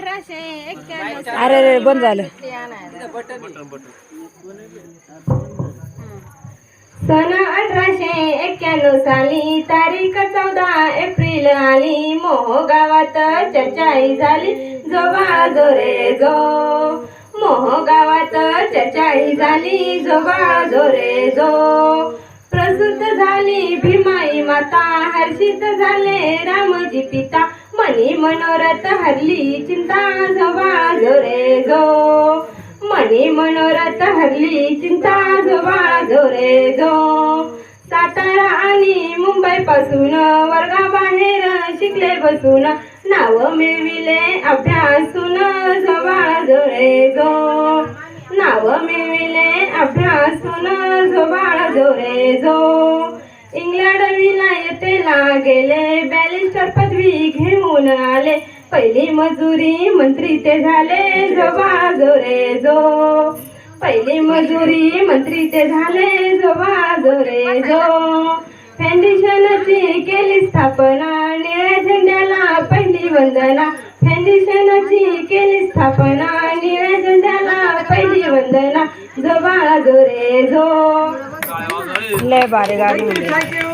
1891 अरे अरे बंद झालं. सन 1891 साली तारीख 14 एप्रिल आली. मोह गावात चर्चाई झाली. जो बाळा जो रे जो. मोह गावात चर्चाई झाली. जो बाळा जो रे जो. प्रसूत झाली भीमाई माता. हर्षित झाले रामजी पिता. मनी मनोरथ हरली चिंता. जो बाळा जो रे जो. मनी मनोरथ हरली चिंता. जो बाळा जो रे जो. सातारा आणि मुंबई पासून वर्गाबाहेर शिकले बसून. नाव मिळविले अभ्यासून. जो बाळा जो रे जो. नाव मिळविले अभ्यासून. जो बाळा जो रे जो. इंग्लंड विलायतेला गेले. बॅरिस्टर पदवी घेऊन आले. पहिली मजुरी मंत्री ते झाले. जो बाळा जो रे जो. पहिली मजुरी मंत्री ते झाले. जो बाळा जो रे जो. फाउंडेशनची केली स्थापना. निळ्या झेंड्याला पहिली वंदना. फाउंडेशनची केली स्थापना. निळ्या झेंड्याला पहिली वंदना. जो बाळा जो रे जो. लय भारी गाणी म्हणजे.